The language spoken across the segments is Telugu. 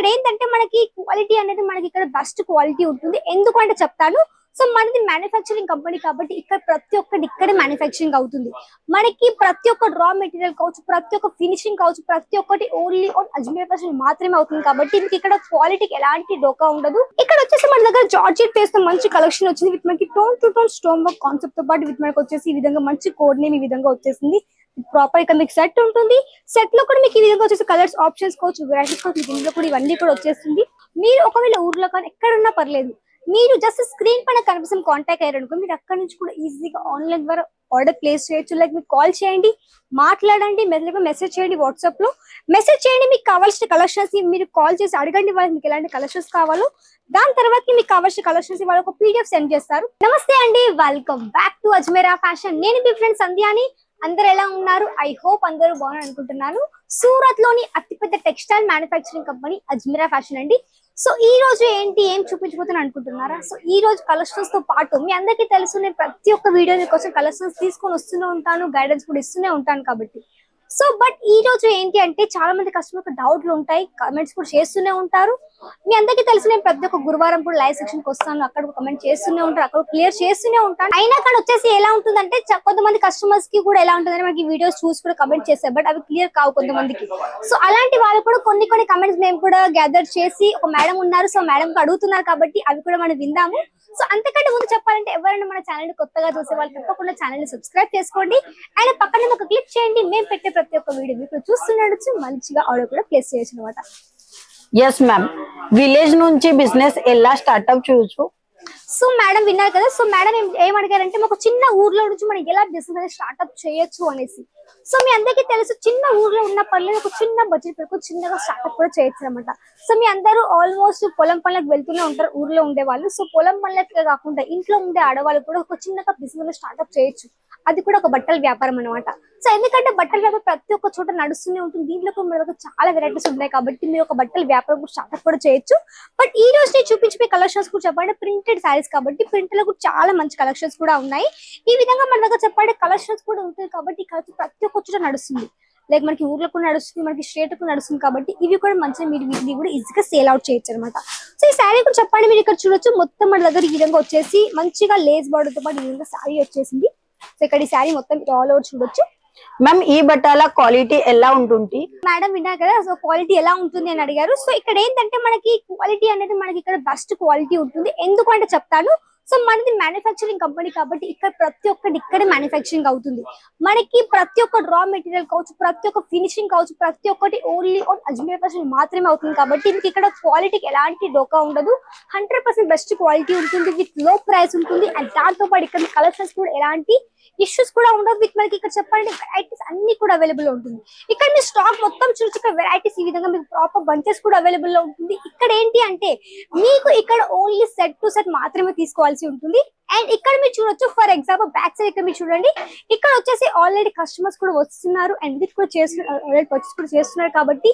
ఇక్కడ ఏంటంటే మనకి క్వాలిటీ అనేది మనకి ఇక్కడ బెస్ట్ క్వాలిటీ ఉంటుంది. ఎందుకంటే చెప్తాను. సో మనది మ్యానుఫ్యాక్చరింగ్ కంపెనీ కాబట్టి ఇక్కడ ప్రతి ఒక్కటి ఇక్కడే మ్యానుఫ్యాక్చరింగ్ అవుతుంది. మనకి ప్రతి ఒక్క రా మెటీరియల్ కావచ్చు, ప్రతి ఒక్క ఫినిషింగ్ కావచ్చు, ప్రతి ఒక్కటి ఓన్లీ ఆన్ అజ్మీర్ ఫ్యాషన్ మాత్రమే అవుతుంది. కాబట్టి మీకు ఇక్కడ క్వాలిటీకి ఎలాంటి డోకా ఉండదు. ఇక్కడ వచ్చేసి మన దగ్గర జార్జెట్ పేస్ తో మంచి కలెక్షన్ వచ్చింది. విత్ మనకి tone to tone stone work concept తో పాటు విత్ మనకి వచ్చేసి ఈ విధంగా మంచి కోడ్ నేమ్ ఈ విధంగా వచ్చేసింది. ప్రాపర్ ఇక్కడ మీకు సెట్ ఉంటుంది. సెట్ లో కూడా మీకు ఈ విధంగా వచ్చేసి కలర్స్ ఆప్షన్స్ కావచ్చు, వెరైటీస్ కావచ్చు, దీంట్లో కూడా ఇవన్నీ కూడా వచ్చేస్తుంది. మీరు ఒకవేళ ఊర్లో కానీ ఎక్కడున్నా పర్లేదు, మీరు జస్ట్ స్క్రీన్ పైన కనిపిస్తున్న కాంటాక్ట్ అయ్యారనుకో మీరు అక్కడ నుంచి కూడా ఈజీగా ఆన్లైన్ ద్వారా ఆర్డర్ ప్లేస్ చేయొచ్చు. లైక్ మీకు కాల్ చేయండి, మాట్లాడండి, మెసేజ్ చేయండి, వాట్సాప్ లో మెసేజ్ చేయండి. మీకు కావాల్సిన కలెక్షన్స్ మీరు కాల్ చేసి అడగండి, వాళ్ళకి మీకు ఎలాంటి కలెక్షన్స్ కావాలో. దాని తర్వాత మీకు కావాల్సిన కలెక్షన్స్ వాళ్ళకి ఒక పీడిఎఫ్ సెండ్ చేస్తారు. నమస్తే అండి, welcome back to Ajmeera fashion. నేను మీ ఫ్రెండ్ సంధ్యాని. అందరు ఎలా ఉన్నారు? ఐ హోప్ అందరూ బాగున్నారు అనుకుంటున్నాను. సూరత్ లోని అతిపెద్ద textile manufacturing company Ajmeera fashion అండి. సో ఈ రోజు ఏం చూపించబోతున్నా అనుకుంటున్నారా? సో ఈ రోజు కలెక్షన్స్ తో పాటు మీ అందరికీ తెలుసు నేను ప్రతి ఒక్క వీడియో కోసం కలెక్షన్స్ తీసుకొని వస్తూనే ఉంటాను, గైడెన్స్ కూడా ఇస్తూనే ఉంటాను కాబట్టి. సో బట్ ఈ రోజు ఏంటి అంటే చాలా మంది కస్టమర్ డౌట్లు ఉంటాయి, కమెంట్స్ కూడా చేస్తూనే ఉంటారు. మీ అందరికీ తెలిసి నేను ప్రతి ఒక్క గురువారం కూడా లైవ్ సెక్షన్ కి వస్తాను, అక్కడ కమెంట్ చేస్తూనే ఉంటారు, అక్కడ క్లియర్ చేస్తూనే ఉంటాను. అయినా కానీ వచ్చేసి ఎలా ఉంటుందంటే కొంతమంది కస్టమర్స్ కి కూడా ఎలా ఉంటుందని మనకి వీడియోస్ చూసి కూడా కమెంట్ చేస్తారు, బట్ అవి క్లియర్ కావు కొంతమందికి. సో అలాంటి వాళ్ళు కూడా కొన్ని కమెంట్స్ మేము కూడా గ్యాదర్ చేసి ఒక మేడం ఉన్నారు, సో మేడం కి అడుగుతున్నారు కాబట్టి అవి కూడా మనం విందాము. సో అంతకంటే ముందు చెప్పాలంటే ఎవరైనా మన ఛానల్ ని కొత్తగా చూసే వాళ్ళు తప్పకుండా ఛానల్ ని సబ్స్క్రైబ్ చేసుకోండి అండ్ పక్కనే ఒక క్లిక్ చేయండి. మేము పెట్టే ప్రతి ఒక్క వీడియో మీకు చూస్తున్నట్టు మంచిగా ఆర్డర్ కూడా ప్లేస్ చేయొచ్చు అనమాట. ఎస్ మ్యామ్, విలేజ్ నుంచి బిజినెస్ ఎలా స్టార్ట్అప్ చేయొచ్చు? సో మేడం విన్నారు కదా. సో మేడం ఏమడిగారంటే మాకు చిన్న ఊర్లో నుంచి మనం ఎలా బిజినెస్ స్టార్ట్అప్ చేయొచ్చు అనేసి. సో మీ అందరికీ తెలుసు చిన్న ఊర్లో ఉన్న పనులు ఒక చిన్న బడ్జెట్ పెట్టుకుని చిన్నగా స్టార్ట్అప్ కూడా చేయొచ్చు అనమాట. సో మీ అందరూ ఆల్మోస్ట్ పొలం పనులకు వెళ్తూనే ఉంటారు ఊర్లో ఉండే వాళ్ళు. సో పొలం పనులకి కాకుండా ఇంట్లో ఉండే ఆడవాళ్ళు కూడా ఒక చిన్నగా బిజినెస్ స్టార్ట్అప్ చేయొచ్చు. అది కూడా ఒక బట్టల వ్యాపారం అనమాట. సో ఎందుకంటే బట్టల వ్యాపారం ప్రతి ఒక్క చోట నడుస్తూనే ఉంటుంది. దీంట్లో కూడా మన దగ్గర చాలా వెరైటీస్ ఉంటాయి కాబట్టి మీరు ఒక బట్టల వ్యాపారం కూడా స్టార్ట్అప్ కూడా చేయొచ్చు. బట్ ఈ రోజు నేను చూపించే కలెక్షన్స్ కూడా చెప్పండి ప్రింటెడ్ శారీస్ కాబట్టి ప్రింట్ లో కూడా చాలా మంచి కలెక్షన్స్ కూడా ఉన్నాయి. ఈ విధంగా మన దగ్గర చెప్పండి కలెక్షన్స్ కూడా ఉంటాయి కాబట్టి ప్రతి ఒక్క చోట నడుస్తుంది. లైక్ మనకి ఊర్లో కూడా నడుస్తుంది, మనకి స్ట్రేట్ కూడా నడుస్తుంది కాబట్టి ఇవి కూడా మంచిగా మీరు వీటిని కూడా ఈజీగా సేల్ అవుట్ చేయొచ్చు అనమాట. సో ఈ శారీ కూడా చెప్పండి మీరు ఇక్కడ చూడొచ్చు. మొత్తం మన దగ్గర ఈ విధంగా వచ్చేసి మంచిగా లేస్ బార్డర్ తో పాటు ఈ విధంగా శారీ వచ్చేసింది. సో ఇక్కడ ఈ శారీ మొత్తం ఆల్ ఓవర్ చూడొచ్చు. మ్యామ్ ఈ బట్టల క్వాలిటీ ఎలా ఉంటుంది? మేడం విన్నారు కదా. సో క్వాలిటీ ఎలా ఉంటుంది అని అడిగారు. సో ఇక్కడ ఏంటంటే మనకి క్వాలిటీ అనేది మనకి ఇక్కడ బెస్ట్ క్వాలిటీ ఉంటుంది. ఎందుకంటే చెప్తాను. సో మనది మ్యానుఫ్యాక్చరింగ్ కంపెనీ కాబట్టి ఇక్కడ ప్రతి ఒక్కటి ఇక్కడే మ్యానుఫ్యాక్చరింగ్ అవుతుంది. మనకి ప్రతి ఒక్క రా మెటీరియల్ కావచ్చు, ప్రతి ఒక్క ఫినిషింగ్ కావచ్చు, ప్రతి ఒక్కటి ఓన్లీ ఆన్ అజ్మీర్ ఫ్యాషన్ మాత్రమే అవుతుంది. కాబట్టి మీకు ఇక్కడ క్వాలిటీకి ఎలాంటి డోకా ఉండదు. 100% బెస్ట్ క్వాలిటీ ఉంటుంది, విత్ లో ప్రైస్ ఉంటుంది. అండ్ దాంతో పాటు ఇక్కడ కలెక్షన్స్ కూడా ఎలాంటి ఇష్యూస్ కూడా ఉండవు. విత్ మనకి ఇక్కడ చెప్పండి వెరైటీస్ అన్ని కూడా అవైలబుల్ ఉంటుంది. ఇక్కడ మీ స్టాక్ మొత్తం చూసి ఇక్కడ వెరైటీస్ ఈ విధంగా మీకు ప్రాపర్ బంచెస్ కూడా అవైలబుల్ లో ఉంటుంది. ఇక్కడ ఏంటి అంటే మీకు ఇక్కడ ఓన్లీ సెట్ టు సెట్ మాత్రమే తీసుకోవాల్సి ఉంటుంది. అండ్ ఇక్కడ మీరు చూడొచ్చు. ఫర్ ఎగ్జాంపుల్ బ్యాక్ సైడ్ ఇక్కడ మీరు చూడండి. ఇక్కడ వచ్చేసి ఆల్రెడీ కస్టమర్స్ కూడా వస్తున్నారు అండ్ ఇది కూడా చేస్తున్నారు, ఆల్రెడీ పర్చేస్ కూడా చేస్తున్నారు కాబట్టి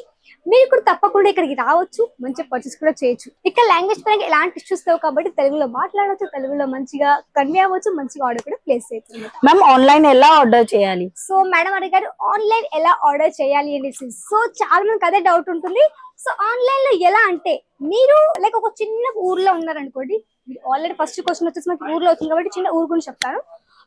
మీరు కూడా తప్పకుండా ఇక్కడికి రావచ్చు, మంచిగా పర్చేస్ కూడా చేయొచ్చు. ఇక్కడ లాంగ్వేజ్ పరంగా ఎలాంటి ఇష్యూస్ లేవు కాబట్టి తెలుగులో మాట్లాడవచ్చు, తెలుగులో మంచిగా కన్వే అవ్వచ్చు, మంచిగా ఆర్డర్ కూడా ప్లేస్ చేయొచ్చు. మ్యామ్ ఆన్లైన్ ఎలా ఆర్డర్ చేయాలి? సో మేడం అడిగారు ఆన్లైన్ ఎలా ఆర్డర్ చేయాలి అనేసి. సో చాలా మందికి అదే డౌట్ ఉంటుంది. సో ఆన్లైన్ లో ఎలా అంటే మీరు లైక్ ఒక చిన్న ఊర్లో ఉన్నారనుకోండి. మీరు ఆల్రెడీ ఫస్ట్ క్వశ్చన్ వచ్చేసి మనకి ఊర్లో వచ్చింది కాబట్టి చిన్న ఊరు గురించి చెప్తాను.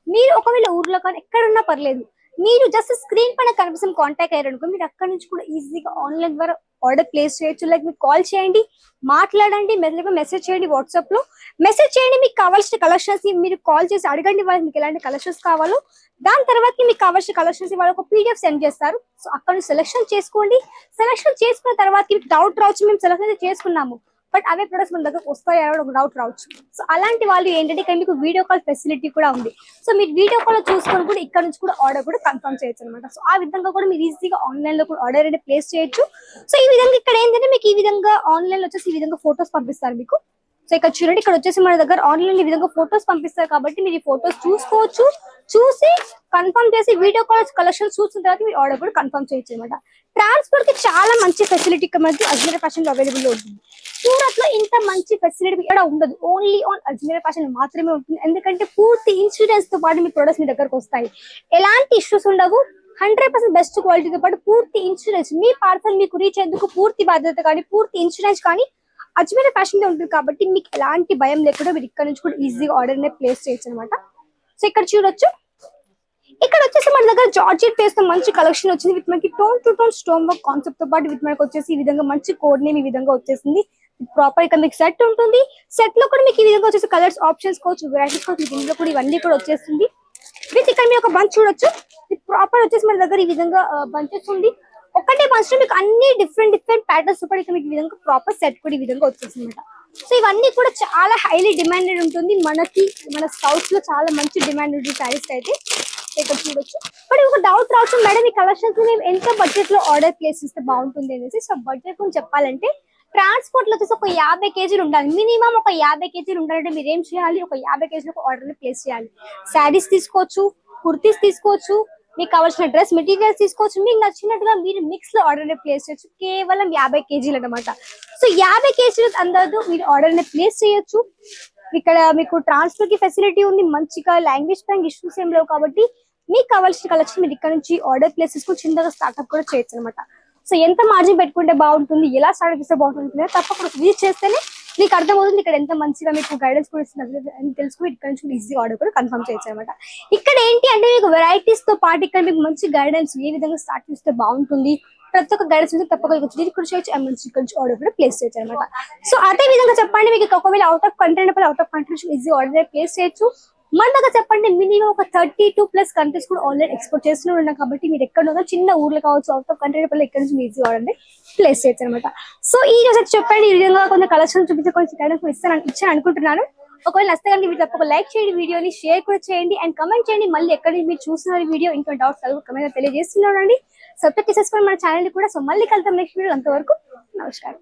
మీరు ఒకవేళ ఊర్లో కానీ ఎక్కడున్నా పర్లేదు, మీరు జస్ట్ స్క్రీన్ పైన కనిపిస్తున్న కాంటాక్ట్ అయ్యారనుకో మీరు అక్కడ నుంచి కూడా ఈజీగా ఆన్లైన్ ద్వారా ఆర్డర్ ప్లేస్ చేయొచ్చు. లైక్ మీకు కాల్ చేయండి, మాట్లాడండి, మెసేజ్ చేయండి, వాట్సాప్ లో మెసేజ్ చేయండి. మీకు కావాల్సిన కలెక్షన్స్ మీరు కాల్ చేసి అడగండి, వాళ్ళకి మీకు ఎలాంటి కలెక్షన్స్ కావాలో. దాని తర్వాత మీకు కావాల్సిన కలెక్షన్స్ వాళ్ళకి ఒక పీడిఎఫ్ సెండ్ చేస్తారు. సో అక్కడ సెలెక్షన్ చేసుకోండి. సెలెక్షన్ చేసుకున్న తర్వాత మీకు డౌట్ రావచ్చు, మేము సెలెక్షన్ చేసుకున్నాము బట్ అవే ప్రొడక్ట్స్ మన దగ్గర వస్తాయి ఒక డౌట్ రావచ్చు. సో అలాంటి వాళ్ళు ఏంటంటే ఇక్కడ మీకు వీడియో కాల్ ఫెసిలిటీ కూడా ఉంది. సో మీరు వీడియో కాల్ చూసుకొని కూడా ఇక్కడ నుంచి కూడా ఆర్డర్ కూడా కన్ఫర్మ్ చేయొచ్చు అనమాట. సో ఆ విధంగా కూడా మీరు ఈజీగా ఆన్లైన్ లో కూడా ఆర్డర్ అనేది ప్లేస్ చేయొచ్చు. సో ఈ విధంగా ఇక్కడ ఏంటంటే మీకు ఈ విధంగా ఆన్లైన్ లో వచ్చేసి ఈ విధంగా ఫొటోస్ పంపిస్తారు మీకు. సో ఇక్కడ చూడండి, ఇక్కడ వచ్చేసి మన దగ్గర ఆన్లైన్ ఈ విధంగా ఫొటోస్ పంపిస్తారు కాబట్టి మీరు ఈ ఫొటోస్ చూసుకోవచ్చు. చూసి కన్ఫర్మ్ చేసి వీడియో కాల్ కలెక్షన్ చూసిన తర్వాత మీరు ఆర్డర్ కూడా కన్ఫర్మ్ చేయొచ్చు అనమాట. ట్రాన్స్పోర్ట్ కి చాలా మంచి ఫెసిలిటీ మనకి అజ్మీర్ ఫ్యాషన్ లో అవైలబుల్ ఉంటుంది. సూరత్ లో ఇంత మంచి ఫెసిలిటీ ఇక్కడ ఉండదు, ఓన్లీ ఆన్ అజ్మీర్ ఫ్యాషన్ మాత్రమే ఉంటుంది. ఎందుకంటే పూర్తి ఇన్సూరెన్స్ తో పాటు మీ ప్రొడక్ట్స్ మీ దగ్గరకు వస్తాయి, ఎలాంటి ఇష్యూస్ ఉండవు. 100% బెస్ట్ క్వాలిటీతో పాటు పూర్తి ఇన్సూరెన్స్, మీ పార్సల్ మీకు రీచ్ అయ్యేందుకు పూర్తి బాధ్యత కానీ పూర్తి ఇన్సూరెన్స్ కానీ అజ్మీర్ ఫ్యాషన్ ఉంటుంది కాబట్టి మీకు ఎలాంటి భయం లేకుండా మీరు ఇక్కడ నుంచి కూడా ఈజీగా ఆర్డర్ అనేది ప్లేస్ చేయొచ్చు అనమాట. సో ఇక్కడ చూడొచ్చు, ఇక్కడ వచ్చేసి మన దగ్గర జార్జెట్ పేస్ తో మంచి కలెక్షన్ వచ్చింది విత్ మనకి tone to tone stone work concept తో పాటు విత్ మనకి వచ్చేసి ఈ విధంగా మంచి కోడ్ నేమ్ ఈ విధంగా వచ్చేసింది. ప్రాపర్ ఇక్కడ మీకు సెట్ ఉంటుంది. సెట్ లో కూడా మీకు ఈ విధంగా వచ్చేసి కలర్స్ ఆప్షన్స్ కోవచ్చు, వెరైటీస్ కోవచ్చు, దీంట్లో కూడా ఇవన్నీ కూడా వచ్చేస్తుంది. విత్ ఇక్కడ మీరు ఒక బంచ్ చూడొచ్చు, ప్రాపర్ వచ్చేసి మన దగ్గర ఈ విధంగా బంచెస్ ఉంది. ఒకటే బంచ్ లో మీకు అన్ని డిఫరెంట్ ప్యాటర్న్స్ కూడా ఇక్కడ మీకు ఈ విధంగా ప్రాపర్ సెట్ కూడా ఈ విధంగా వచ్చేసింది అనమాట. సో ఇవన్నీ కూడా చాలా హైలీ డిమాండెడ్ ఉంటుంది మనకి, మన సౌత్ లో చాలా మంచి డిమాండ్ ఉంటుంది సారీస్ అయితే. ఇక్కడ చూడొచ్చు. బట్ ఒక డౌట్ రావచ్చు, మేడం ఈ కలెక్షన్స్ మేము ఎంత బడ్జెట్ లో ఆర్డర్ ప్లేస్ చేస్తే బాగుంటుంది అనేసి. సో బడ్జెట్ గురించి చెప్పాలంటే ట్రాన్స్పోర్ట్ లో వచ్చేసి ఒక 50 కేజీలు ఉండాలి, మినిమం ఒక 50 కేజీలు ఉండాలంటే మీరు ఏం చేయాలి, ఒక 50 కేజీలకు ఆర్డర్ ప్లేస్ చేయాలి. శారీస్ తీసుకోవచ్చు, కుర్తీస్ తీసుకోవచ్చు, మీకు కావాల్సిన డ్రెస్ మెటీరియల్స్ తీసుకోవచ్చు, మీకు నచ్చినట్టుగా మీరు మిక్స్ లో ఆర్డర్ ప్లేస్ చేయొచ్చు. కేవలం 50 కేజీలు అనమాట. సో 50 కేజీలు అందరూ మీరు ఆర్డర్ ప్లేస్ చేయొచ్చు. ఇక్కడ మీకు ట్రాన్స్ఫర్ కి ఫెసిలిటీ ఉంది, మంచిగా లాంగ్వేజ్ పరంగా ఇష్యూస్ ఏం లేవు కాబట్టి మీకు కావాల్సిన కలెక్షన్ మీరు ఇక్కడ నుంచి ఆర్డర్ ప్లేస్ చేసుకుని చిన్నగా స్టార్ట్అప్ కూడా చేయొచ్చు అనమాట. సో ఎంత మార్జిన్ పెట్టుకుంటే బాగుంటుంది, ఎలా స్టార్ట్ చేస్తే బాగుంటుంది తప్పకుండా విజిట్ చేస్తేనే మీకు అర్థమవుతుంది ఇక్కడ ఎంత మంచిగా మీకు గైడెన్స్ కూడా ఇస్తుంది తెలుసుకుని ఇక్కడ నుంచి ఈజీ ఆర్డర్ కూడా కన్ఫర్మ్ చేయొచ్చు అనమాట. ఇక్కడ ఏంటి అంటే మీకు వెరైటీస్ తో పాటు ఇక్కడ మీకు మంచి గైడెన్స్ ఏ విధంగా స్టార్ట్ చేస్తే బాగుంటుంది ప్రతి ఒక్క గైడెన్స్ తప్పకుండా కూడా చేయొచ్చు, మంచి ఇక్కడ నుంచి ఆర్డర్ కూడా ప్లేస్ చేయొచ్చు అనమాట. సో అదే విధంగా చెప్పండి, మీకు ఒకవేళ out of country easy order place చేయొచ్చు. మన దగ్గర చెప్పండి మినిమం ఒక 32+ కంట్రీస్ కూడా ఆల్రెడీ ఎక్స్పోర్ట్ చేస్తూనే ఉన్నాం కాబట్టి మీరు ఎక్కడ చిన్న ఊర్లో కావచ్చు, అవుట్ ఆఫ్ కంట్రీ ఇక్కడ నుంచి ఈజీ ఆర్డర్ ప్లేస్ చేయొచ్చు అనమాట. సో ఈ రోజు చెప్పండి ఈ విధంగా కొంచెం కలెక్షన్ చూపించి కొంచెం గైడెన్స్ ఇచ్చాను అనుకుంటున్నాను. ఒకవేళ నచ్చితే కనుక మీరు తప్పక లైక్ చేయండి, వీడియోని షేర్ కూడా చేయండి అండ్ కమెంట్ చేయండి. మళ్ళీ ఎక్కడ మీరు చూస్తున్నారు వీడియో ఇంకా డౌట్స్ కమెంట్ తెలియజేస్తున్నారండి. సబ్స్క్రైబ్ చేసేసుకోండి మన ఛానల్ కూడా. సో మళ్ళీ కలుద్దాం నెక్స్ట్ వీడియో. అంతవరకు నమస్కారం.